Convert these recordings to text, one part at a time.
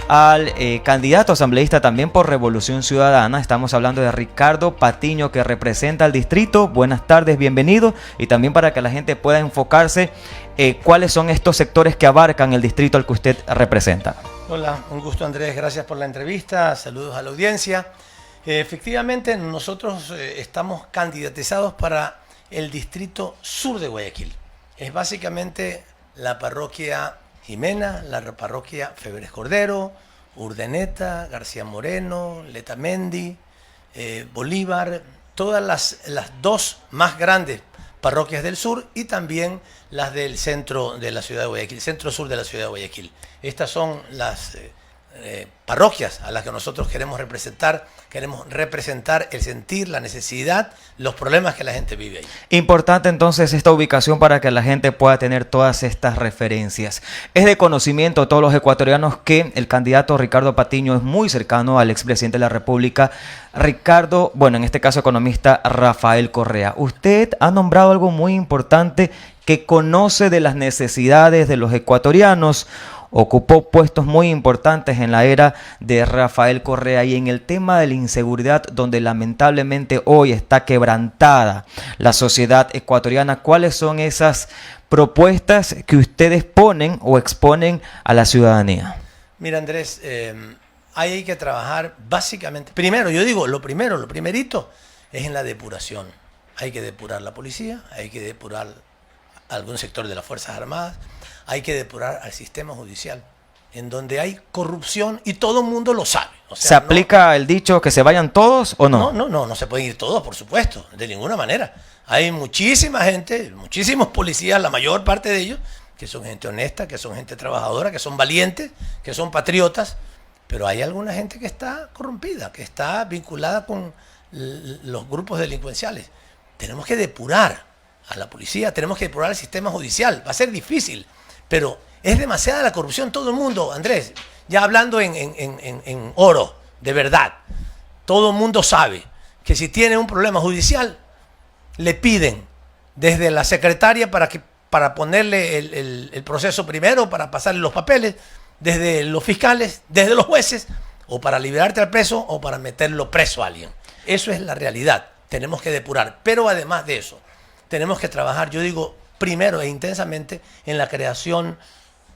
al candidato asambleísta también por Revolución Ciudadana. Estamos hablando de Ricardo Patiño, que representa al distrito. Buenas tardes, bienvenido. Y también para que la gente pueda enfocarse, ¿cuáles son estos sectores que abarcan el distrito al que usted representa? Hola, un gusto, Andrés, gracias por la entrevista, saludos a la audiencia. Efectivamente, nosotros estamos candidatizados para el distrito sur de Guayaquil. Es básicamente la parroquia Jimena, la parroquia Febres Cordero, Urdaneta, García Moreno, Letamendi, Bolívar, todas las dos más grandes parroquias del sur y también las del centro de la ciudad de Guayaquil, centro-sur de la ciudad de Guayaquil. Estas son las parroquias a las que nosotros queremos representar el sentir, la necesidad, los problemas que la gente vive ahí. Importante entonces esta ubicación para que la gente pueda tener todas estas referencias. Es de conocimiento a todos los ecuatorianos que el candidato Ricardo Patiño es muy cercano al expresidente de la República, Ricardo, bueno, en este caso economista Rafael Correa. Usted ha nombrado algo muy importante, que conoce de las necesidades de los ecuatorianos. Ocupó puestos muy importantes en la era de Rafael Correa y en el tema de la inseguridad, donde lamentablemente hoy está quebrantada la sociedad ecuatoriana. ¿Cuáles son esas propuestas que ustedes ponen o exponen a la ciudadanía? Mira, Andrés, hay que trabajar básicamente, primero, yo digo, lo primerito es en la depuración. Hay que depurar la policía, hay que depurar algún sector de las Fuerzas Armadas, hay que depurar al sistema judicial, en donde hay corrupción y todo el mundo lo sabe. O sea, ¿se aplica el dicho que se vayan todos o no? No se pueden ir todos, por supuesto, de ninguna manera. Hay muchísima gente, muchísimos policías, la mayor parte de ellos, que son gente honesta, que son gente trabajadora, que son valientes, que son patriotas, pero hay alguna gente que está corrompida, que está vinculada con los grupos delincuenciales. Tenemos que depurar a la policía, tenemos que depurar al sistema judicial. Va a ser difícil, pero es demasiada la corrupción. Todo el mundo, Andrés, ya hablando en oro, de verdad, todo el mundo sabe que si tiene un problema judicial, le piden desde la secretaria para ponerle el proceso primero, para pasarle los papeles, desde los fiscales, desde los jueces, o para liberarte al preso o para meterlo preso a alguien. Eso es la realidad. Tenemos que depurar, pero además de eso, tenemos que trabajar, yo digo, primero e intensamente en la creación,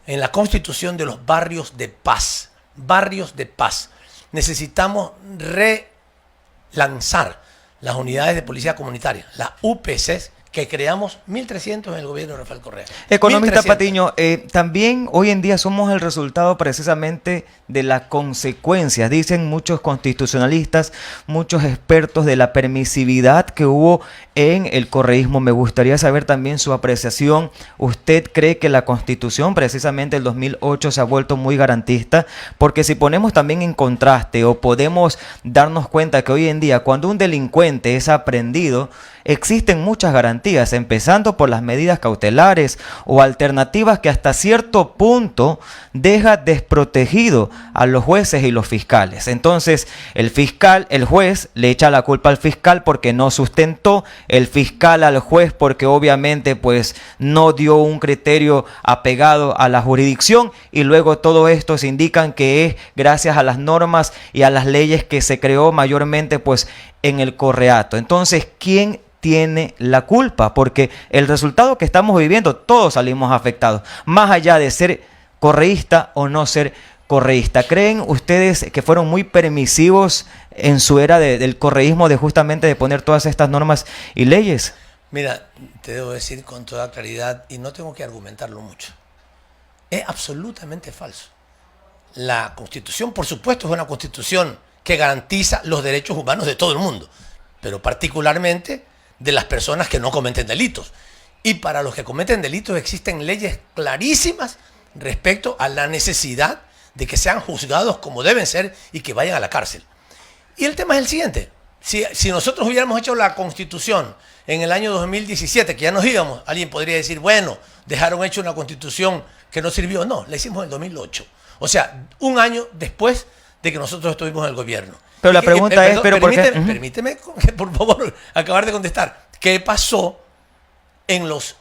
en la constitución de los barrios de paz. Barrios de paz. Necesitamos relanzar las unidades de policía comunitaria, las UPCs, que creamos 1.300 en el gobierno de Rafael Correa. Economista Patiño, también hoy en día somos el resultado precisamente de las consecuencias, dicen muchos constitucionalistas, muchos expertos, de la permisividad que hubo en el correísmo. Me gustaría saber también su apreciación. ¿Usted cree que la Constitución, precisamente el 2008, se ha vuelto muy garantista? Porque si ponemos también en contraste, o podemos darnos cuenta que hoy en día, cuando un delincuente es aprehendido, existen muchas garantías, empezando por las medidas cautelares o alternativas que hasta cierto punto deja desprotegido a los jueces y los fiscales. Entonces, el juez le echa la culpa al fiscal porque no sustentó, el fiscal al juez porque obviamente pues no dio un criterio apegado a la jurisdicción, y luego todo esto se indican que es gracias a las normas y a las leyes que se creó mayormente pues en el correato. Entonces, ¿quién tiene la culpa? Porque el resultado que estamos viviendo, todos salimos afectados, más allá de ser correísta o no ser correísta. ¿Creen ustedes que fueron muy permisivos en su era del correísmo, de justamente de poner todas estas normas y leyes? Mira, te debo decir con toda claridad, y no tengo que argumentarlo mucho, es absolutamente falso. La Constitución, por supuesto, es una Constitución que garantiza los derechos humanos de todo el mundo, pero particularmente de las personas que no cometen delitos. Y para los que cometen delitos existen leyes clarísimas respecto a la necesidad de que sean juzgados como deben ser y que vayan a la cárcel. Y el tema es el siguiente: si nosotros hubiéramos hecho la Constitución en el año 2017, que ya nos íbamos, alguien podría decir, bueno, dejaron hecho una Constitución que no sirvió. No, la hicimos en el 2008. O sea, un año después de que nosotros estuvimos en el gobierno. Pero la pregunta es, permíteme, por favor, acabar de contestar. ¿Qué pasó en los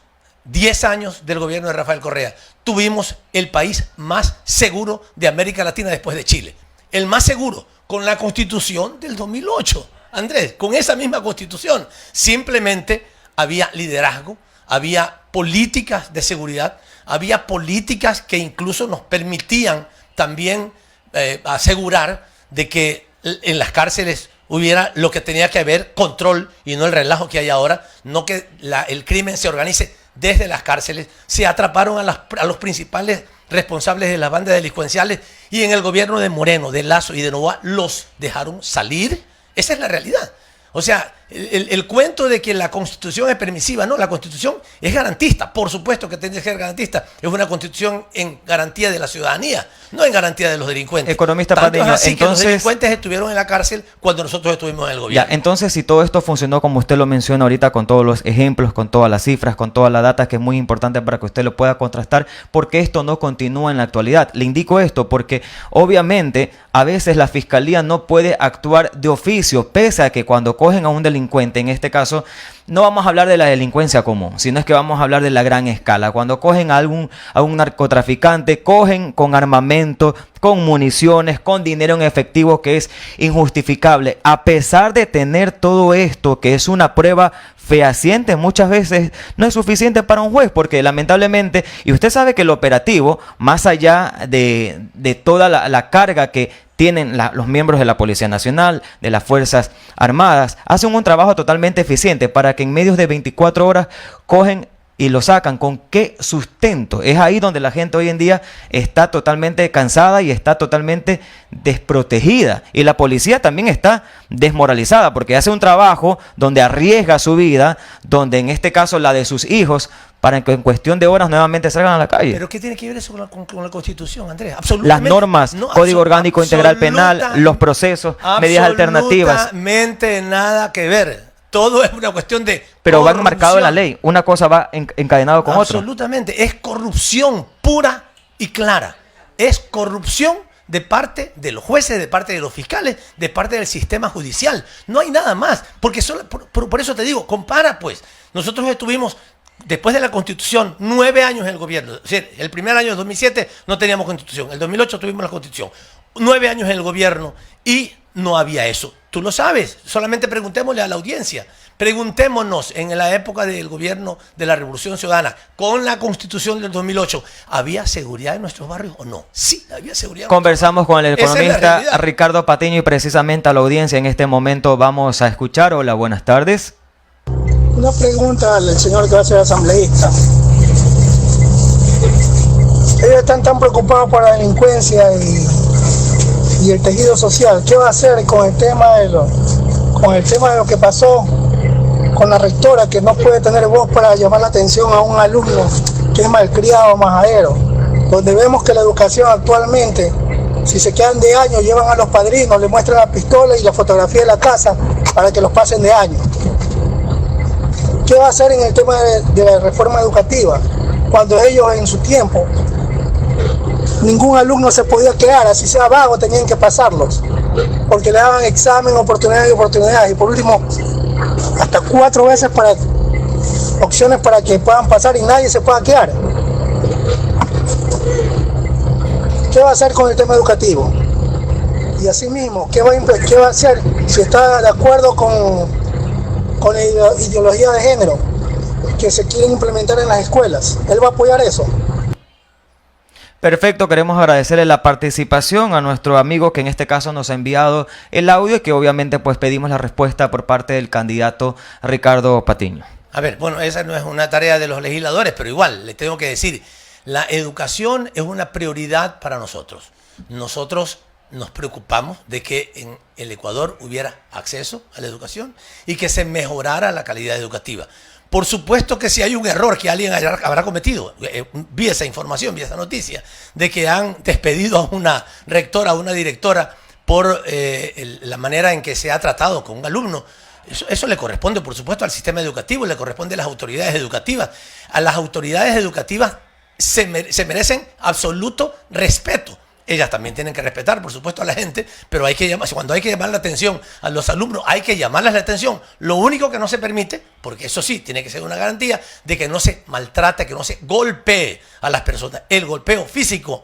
10 años del gobierno de Rafael Correa, tuvimos el país más seguro de América Latina después de Chile. El más seguro, con la Constitución del 2008. Andrés, con esa misma Constitución. Simplemente había liderazgo, había políticas de seguridad, había políticas que incluso nos permitían también asegurar de que en las cárceles hubiera lo que tenía que haber, control, y no el relajo que hay ahora, no que el crimen se organice desde las cárceles. Se atraparon a los principales responsables de las bandas delincuenciales y en el gobierno de Moreno, de Lasso y de Noboa los dejaron salir. Esa es la realidad. O sea, el cuento de que la Constitución es permisiva, no, la Constitución es garantista. Por supuesto que tiene que ser garantista. Es una Constitución en garantía de la ciudadanía, no en garantía de los delincuentes. Economista Tanto Patiño, es así que los entonces, delincuentes estuvieron en la cárcel cuando nosotros estuvimos en el gobierno. ya, entonces, si todo esto funcionó como usted lo menciona ahorita, con todos los ejemplos, con todas las cifras, con toda la data, que es muy importante para que usted lo pueda contrastar, ¿por qué esto no continúa en la actualidad? Le indico esto porque obviamente a veces la fiscalía no puede actuar de oficio, pese a que cuando cogen a un delincuente, en este caso, no vamos a hablar de la delincuencia común, sino es que vamos a hablar de la gran escala. Cuando cogen a un narcotraficante, cogen con armamento, con municiones, con dinero en efectivo que es injustificable. A pesar de tener todo esto, que es una prueba fehaciente, muchas veces no es suficiente para un juez, porque lamentablemente, y usted sabe que el operativo, más allá de toda la carga que tienen los miembros de la Policía Nacional, de las Fuerzas Armadas, hacen un trabajo totalmente eficiente para que en medios de 24 horas cogen y lo sacan. ¿Con qué sustento? Es ahí donde la gente hoy en día está totalmente cansada y está totalmente desprotegida. Y la policía también está desmoralizada porque hace un trabajo donde arriesga su vida, donde en este caso la de sus hijos, para que en cuestión de horas nuevamente salgan a la calle. ¿Pero qué tiene que ver eso con la Constitución, Andrés? Absolutamente. Las normas, no, Código Orgánico Integral Penal, los procesos, medidas alternativas. Absolutamente nada que ver. Todo es una cuestión de Pero va enmarcado en la ley. Una cosa va encadenado con otra. Absolutamente. Es corrupción pura y clara. Es corrupción de parte de los jueces, de parte de los fiscales, de parte del sistema judicial. No hay nada más. Porque por eso te digo, compara pues. Nosotros estuvimos, después de la Constitución, 9 años en el gobierno. Es decir, el primer año de 2007 no teníamos Constitución. El 2008 tuvimos la Constitución. 9 años en el gobierno y no había eso. Tú lo sabes. Solamente preguntémosle a la audiencia. Preguntémonos, en la época del gobierno de la Revolución Ciudadana, con la Constitución del 2008, ¿había seguridad en nuestros barrios o no? Sí, había seguridad. Conversamos con el Esa es la economista realidad. Ricardo Patiño y precisamente a la audiencia en este momento vamos a escuchar. Hola, buenas tardes. Una pregunta al señor que va a ser asambleísta. Ellos están tan preocupados por la delincuencia y el tejido social. ¿Qué va a hacer con el tema de lo que pasó con la rectora, que no puede tener voz para llamar la atención a un alumno que es malcriado, majadero? Donde vemos que la educación actualmente, si se quedan de años, llevan a los padrinos, le muestran la pistola y la fotografía de la casa para que los pasen de año. ¿Qué va a hacer en el tema de la reforma educativa? Cuando ellos en su tiempo, ningún alumno se podía quedar, así sea vago, tenían que pasarlos, porque le daban examen, oportunidades, y por último, hasta 4 veces para opciones para que puedan pasar y nadie se pueda quedar. ¿Qué va a hacer con el tema educativo? Y asimismo, ¿qué va a hacer si está de acuerdo con la ideología de género que se quieren implementar en las escuelas? ¿Él va a apoyar eso? Perfecto, queremos agradecerle la participación a nuestro amigo que en este caso nos ha enviado el audio y que obviamente pues pedimos la respuesta por parte del candidato Ricardo Patiño. A ver, bueno, esa no es una tarea de los legisladores, pero igual, le tengo que decir, la educación es una prioridad para nosotros. Nosotros nos preocupamos de que en el Ecuador hubiera acceso a la educación y que se mejorara la calidad educativa. Por supuesto que si hay un error que alguien habrá cometido, vi esa información, vi esa noticia, de que han despedido a una rectora, a una directora por la manera en que se ha tratado con un alumno. Eso le corresponde, por supuesto, al sistema educativo, le corresponde a las autoridades educativas. A las autoridades educativas se merecen absoluto respeto. ellas también tienen que respetar, por supuesto, a la gente, pero hay que llamar, cuando hay que llamar la atención a los alumnos, hay que llamarles la atención. Lo único que no se permite, porque eso sí, tiene que ser una garantía de que no se maltrate, que no se golpee a las personas. El golpeo físico,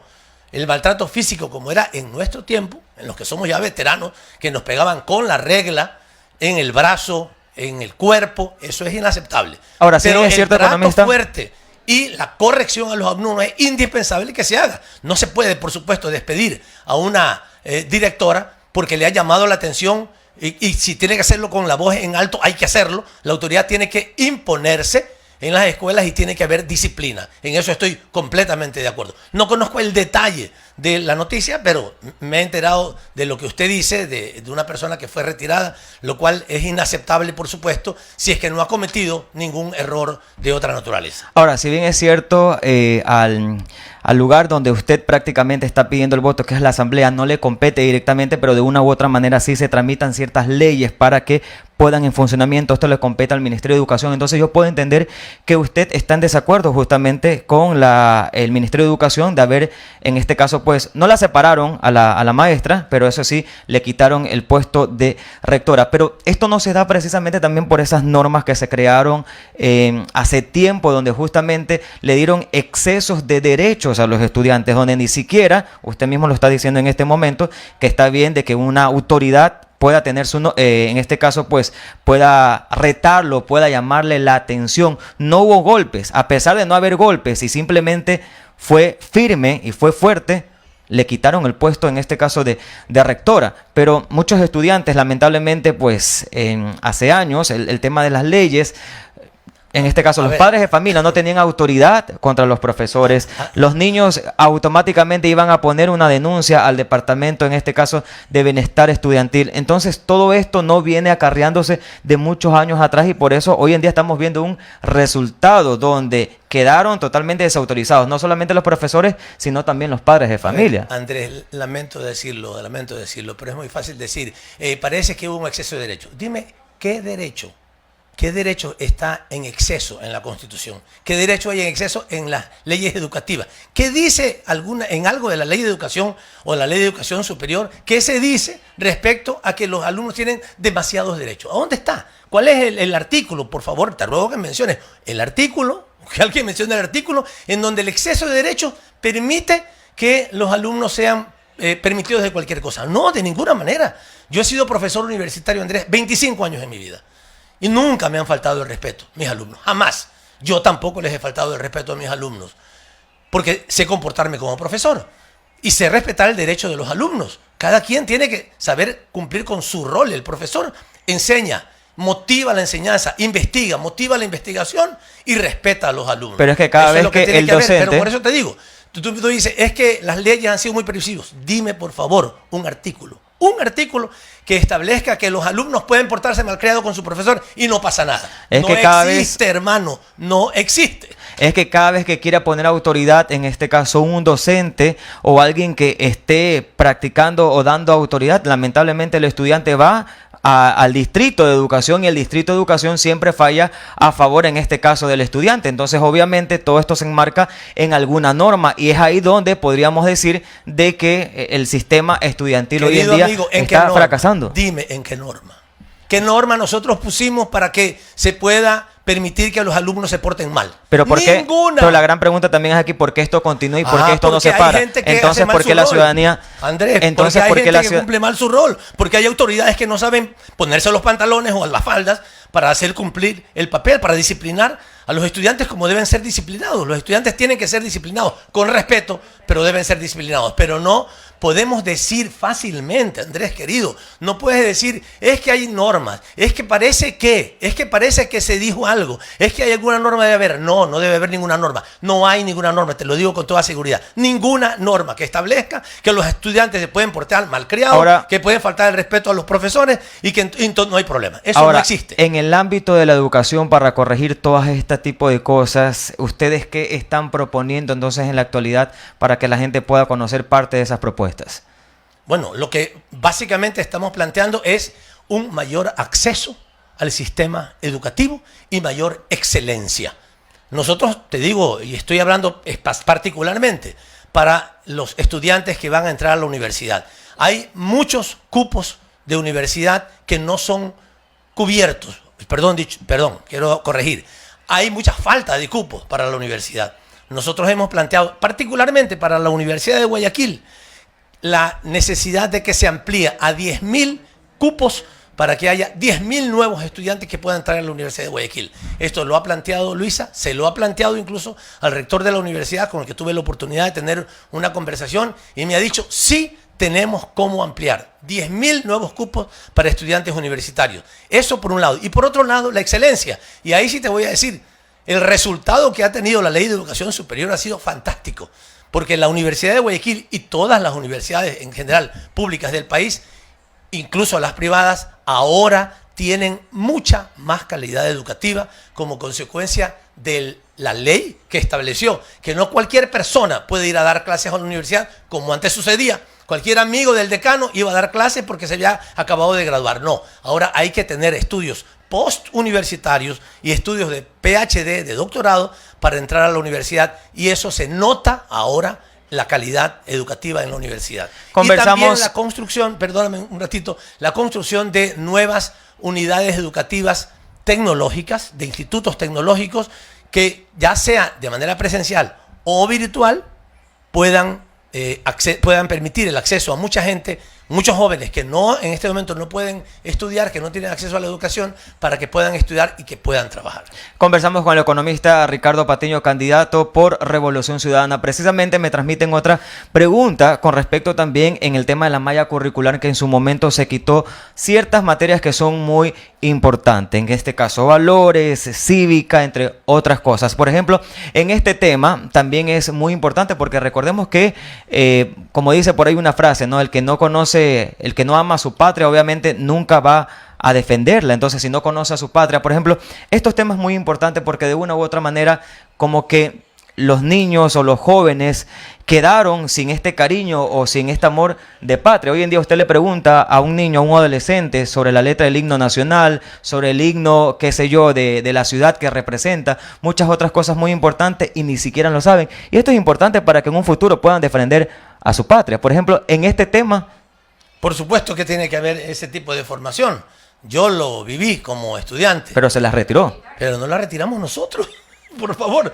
el maltrato físico, como era en nuestro tiempo, en los que somos ya veteranos, que nos pegaban con la regla en el brazo, en el cuerpo, eso es inaceptable. Ahora, sí, pero es cierto, el trato economista, fuerte y la corrección a los alumnos es indispensable que se haga. No se puede, por supuesto, despedir a una directora porque le ha llamado la atención y si tiene que hacerlo con la voz en alto, hay que hacerlo. La autoridad tiene que imponerse en las escuelas y tiene que haber disciplina. En eso estoy completamente de acuerdo. No conozco el detalle de la noticia, pero me he enterado de lo que usted dice, de una persona que fue retirada, lo cual es inaceptable, por supuesto, si es que no ha cometido ningún error de otra naturaleza. Ahora, si bien es cierto, al lugar donde usted prácticamente está pidiendo el voto, que es la asamblea, no le compete directamente, pero de una u otra manera sí se tramitan ciertas leyes para que puedan en funcionamiento. Esto le compete al Ministerio de Educación. Entonces yo puedo entender que usted está en desacuerdo justamente con el Ministerio de Educación de haber, en este caso, pues no la separaron a la maestra, pero eso sí, le quitaron el puesto de rectora. Pero esto no se da precisamente también por esas normas que se crearon hace tiempo, donde justamente le dieron excesos de derechos a los estudiantes, donde ni siquiera, usted mismo lo está diciendo en este momento, que está bien de que una autoridad pueda tener en este caso, pues pueda retarlo, pueda llamarle la atención. No hubo golpes, a pesar de no haber golpes, y simplemente fue firme y fue fuerte, le quitaron el puesto, en este caso de rectora. Pero muchos estudiantes, lamentablemente, pues hace años, el tema de las leyes, en este caso, los padres de familia no tenían autoridad contra los profesores. Los niños automáticamente iban a poner una denuncia al departamento, en este caso, de bienestar estudiantil. Entonces, todo esto no viene acarreándose de muchos años atrás y por eso hoy en día estamos viendo un resultado donde quedaron totalmente desautorizados, no solamente los profesores, sino también los padres de familia. Andrés, lamento decirlo, pero es muy fácil decir, parece que hubo un exceso de derechos. Dime, ¿qué derecho? ¿Qué derecho está en exceso en la Constitución? ¿Qué derecho hay en exceso en las leyes educativas? ¿Qué dice en algo de la ley de educación o de la ley de educación superior? ¿Qué se dice respecto a que los alumnos tienen demasiados derechos? ¿A dónde está? ¿Cuál es el artículo? Por favor, te ruego que menciones el artículo, que alguien mencione el artículo, en donde el exceso de derechos permite que los alumnos sean permitidos de cualquier cosa. No, de ninguna manera. Yo he sido profesor universitario, Andrés, 25 años en mi vida. Y nunca me han faltado el respeto, mis alumnos, jamás. Yo tampoco les he faltado el respeto a mis alumnos, porque sé comportarme como profesor y sé respetar el derecho de los alumnos. Cada quien tiene que saber cumplir con su rol. El profesor enseña, motiva la enseñanza, investiga, motiva la investigación y respeta a los alumnos. Pero es que cada vez que el docente... Pero por eso te digo, tú dices, es que las leyes han sido muy permisivas. Dime, por favor, un artículo que establezca que los alumnos pueden portarse malcriados con su profesor y no pasa nada. Es no que cada existe, hermano, no existe. Es que cada vez que quiera poner autoridad, en este caso un docente o alguien que esté practicando o dando autoridad, lamentablemente el estudiante va al distrito de educación y el distrito de educación siempre falla a favor, en este caso, del estudiante. Entonces, obviamente, todo esto se enmarca en alguna norma y es ahí donde podríamos decir de que el sistema estudiantil Querido hoy en día amigo, está fracasando. Dime, ¿en qué norma? ¿Qué norma nosotros pusimos para que se pueda permitir que los alumnos se porten mal? Pero ¿por qué? Ninguna. Pero la gran pregunta también es aquí, ¿por qué esto continúa y por qué esto no se para? Entonces, ¿por qué la ciudadanía? Andrés, entonces, porque hay ¿por qué gente que cumple mal su rol? Porque hay autoridades que no saben ponerse los pantalones o las faldas para hacer cumplir el papel, para disciplinar a los estudiantes como deben ser disciplinados. Los estudiantes tienen que ser disciplinados con respeto, pero deben ser disciplinados. Pero no podemos decir fácilmente, Andrés querido, no puedes decir, es que hay normas, es que parece que se dijo algo, es que hay alguna norma debe haber. No, no debe haber ninguna norma. No hay ninguna norma, te lo digo con toda seguridad. Ninguna norma que establezca que los estudiantes se pueden portar malcriados, que pueden faltar el respeto a los profesores y que no hay problema. Eso no existe. En el ámbito de la educación, para corregir todo este tipo de cosas, ¿ustedes qué están proponiendo entonces en la actualidad para que la gente pueda conocer parte de esas propuestas? Bueno, lo que básicamente estamos planteando es un mayor acceso al sistema educativo y mayor excelencia. Nosotros, te digo, y estoy hablando particularmente para los estudiantes que van a entrar a la universidad. Hay muchos cupos de universidad que no son cubiertos. Perdón, quiero corregir. Hay mucha falta de cupos para la universidad. Nosotros hemos planteado, particularmente para la Universidad de Guayaquil, la necesidad de que se amplíe a 10.000 cupos para que haya 10.000 nuevos estudiantes que puedan entrar a la Universidad de Guayaquil. Esto lo ha planteado Luisa, se lo ha planteado incluso al rector de la universidad, con el que tuve la oportunidad de tener una conversación, y me ha dicho, sí, tenemos cómo ampliar 10.000 nuevos cupos para estudiantes universitarios. Eso por un lado. Y por otro lado, la excelencia. Y ahí sí te voy a decir, el resultado que ha tenido la Ley de Educación Superior ha sido fantástico, porque la Universidad de Guayaquil y todas las universidades en general públicas del país, incluso las privadas, ahora tienen mucha más calidad educativa como consecuencia de la ley que estableció que no cualquier persona puede ir a dar clases a la universidad como antes sucedía. Cualquier amigo del decano iba a dar clases porque se había acabado de graduar. No, ahora hay que tener estudios postuniversitarios y estudios de PhD, de doctorado, para entrar a la universidad, y eso se nota ahora la calidad educativa en la universidad. Conversamos. Y también la construcción, perdóname un ratito, la construcción de nuevas unidades educativas tecnológicas, de institutos tecnológicos que ya sea de manera presencial o virtual puedan permitir el acceso a mucha gente, muchos jóvenes que no en este momento no pueden estudiar, que no tienen acceso a la educación, para que puedan estudiar y que puedan trabajar. Conversamos con el economista Ricardo Patiño, candidato por Revolución Ciudadana. Precisamente me transmiten otra pregunta con respecto también en el tema de la malla curricular, que en su momento se quitó ciertas materias que son muy importantes, en este caso valores, cívica, entre otras cosas. Por ejemplo, en este tema también es muy importante porque recordemos que, como dice por ahí una frase, ¿no? El que no ama a su patria, obviamente nunca va a defenderla. Entonces, si no conoce a su patria, por ejemplo, estos temas muy importantes porque de una u otra manera como que los niños o los jóvenes quedaron sin este cariño o sin este amor de patria. Hoy en día usted le pregunta a un niño, a un adolescente, sobre la letra del himno nacional, sobre el himno, qué sé yo, de la ciudad que representa, muchas otras cosas muy importantes, y ni siquiera lo saben. Y esto es importante para que en un futuro puedan defender a su patria. Por ejemplo, en este tema... Por supuesto que tiene que haber ese tipo de formación. Yo lo viví como estudiante. Pero se las retiró. Pero no la retiramos nosotros. Por favor,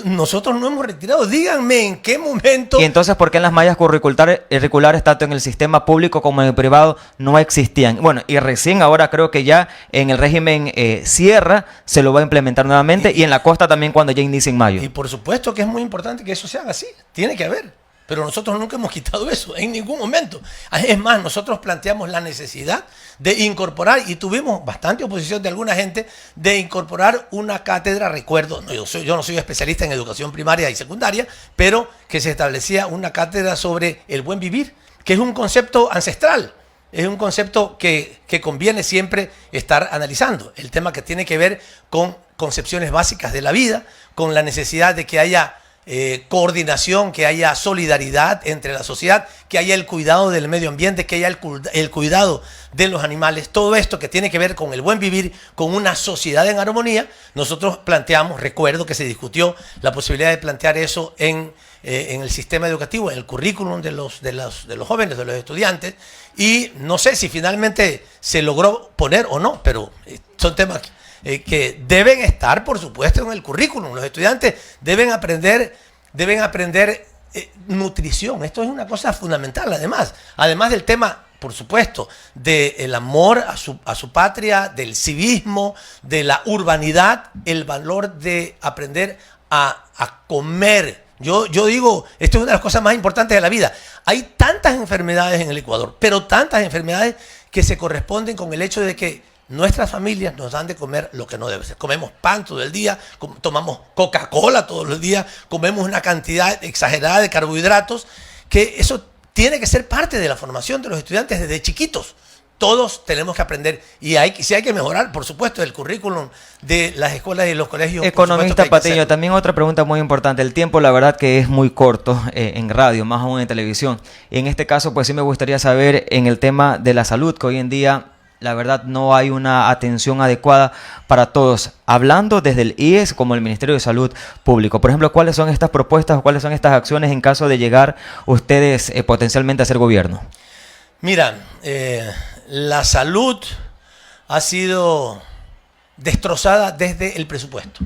nosotros no hemos retirado. Díganme en qué momento. Y entonces, ¿por qué en las mallas curriculares, tanto en el sistema público como en el privado, no existían? Bueno, y recién ahora creo que ya en el régimen Sierra se lo va a implementar nuevamente, y en la costa también cuando ya inicie en mayo. Y por supuesto que es muy importante que eso se haga así. Tiene que haber. Pero nosotros nunca hemos quitado eso, en ningún momento. Es más, nosotros planteamos la necesidad de incorporar, y tuvimos bastante oposición de alguna gente, de incorporar una cátedra, recuerdo, yo no soy especialista en educación primaria y secundaria, pero que se establecía una cátedra sobre el buen vivir, que es un concepto ancestral, es un concepto que conviene siempre estar analizando. El tema que tiene que ver con concepciones básicas de la vida, con la necesidad de que haya coordinación, que haya solidaridad entre la sociedad, que haya el cuidado del medio ambiente, que haya el cuidado de los animales. Todo esto que tiene que ver con el buen vivir, con una sociedad en armonía. Nosotros planteamos, recuerdo que se discutió la posibilidad de plantear eso en el sistema educativo, en el currículum de los jóvenes, de los estudiantes, y no sé si finalmente se logró poner o no, pero son temas que deben estar, por supuesto, en el currículum. Los estudiantes deben aprender nutrición. Esto es una cosa fundamental, además del tema, por supuesto, del amor a su patria, del civismo, de la urbanidad, el valor de aprender a comer. Yo digo, esto es una de las cosas más importantes de la vida. Hay tantas enfermedades en el Ecuador, pero tantas enfermedades que se corresponden con el hecho de que nuestras familias nos dan de comer lo que no debe ser. Comemos pan todo el día, tomamos Coca-Cola todos los días, comemos una cantidad exagerada de carbohidratos, que eso tiene que ser parte de la formación de los estudiantes desde chiquitos. Todos tenemos que aprender, y si hay que mejorar, por supuesto, el currículum de las escuelas y los colegios. Economista Patiño, también otra pregunta muy importante. El tiempo, la verdad, que es muy corto en radio, más aún en televisión. Y en este caso, pues sí me gustaría saber en el tema de la salud, que hoy en día la verdad no hay una atención adecuada para todos, hablando desde el IES como el Ministerio de Salud Público. Por ejemplo, ¿cuáles son estas propuestas o cuáles son estas acciones en caso de llegar ustedes potencialmente a ser gobierno? Mira, la salud ha sido destrozada desde el presupuesto.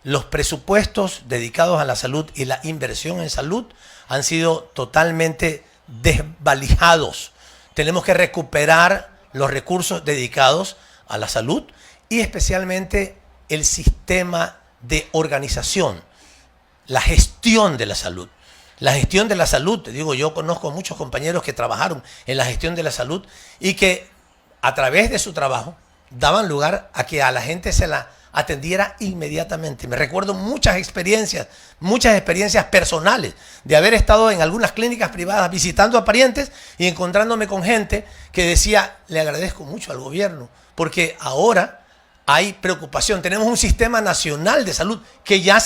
Los presupuestos dedicados a la salud y la inversión en salud han sido totalmente desvalijados. Tenemos que recuperar los recursos dedicados a la salud y especialmente el sistema de organización, la gestión de la salud. La gestión de la salud, te digo, yo conozco muchos compañeros que trabajaron en la gestión de la salud y que a través de su trabajo daban lugar a que a la gente se la atendiera inmediatamente. Me recuerdo muchas experiencias personales de haber estado en algunas clínicas privadas visitando a parientes y encontrándome con gente que decía, le agradezco mucho al gobierno porque ahora hay preocupación. Tenemos un sistema nacional de salud que ya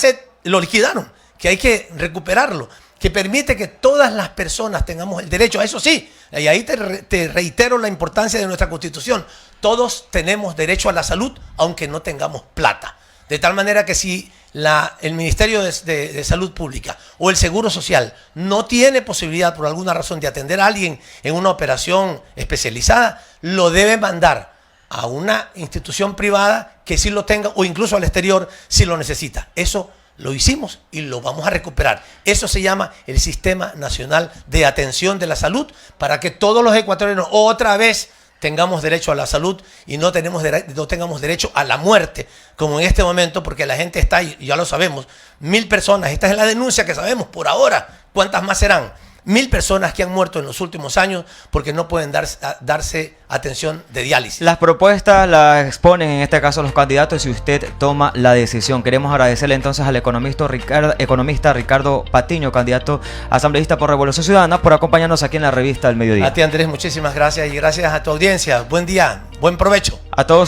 lo liquidaron, que hay que recuperarlo, que permite que todas las personas tengamos el derecho a eso. Sí, y ahí te reitero la importancia de nuestra Constitución. Todos tenemos derecho a la salud, aunque no tengamos plata. De tal manera que si el Ministerio de Salud Pública o el Seguro Social no tiene posibilidad por alguna razón de atender a alguien en una operación especializada, lo debe mandar a una institución privada que sí lo tenga o incluso al exterior si lo necesita. Eso lo hicimos y lo vamos a recuperar. Eso se llama el Sistema Nacional de Atención de la Salud, para que todos los ecuatorianos otra vez tengamos derecho a la salud y no tengamos derecho a la muerte, como en este momento, porque la gente está, y ya lo sabemos, 1000 personas, esta es la denuncia que sabemos por ahora, ¿cuántas más serán? 1000 personas que han muerto en los últimos años porque no pueden darse atención de diálisis. Las propuestas las exponen en este caso los candidatos y usted toma la decisión. Queremos agradecerle entonces al economista Ricardo Patiño, candidato asambleísta por Revolución Ciudadana, por acompañarnos aquí en la revista El Mediodía. A ti, Andrés, muchísimas gracias y gracias a tu audiencia. Buen día, buen provecho. A todos.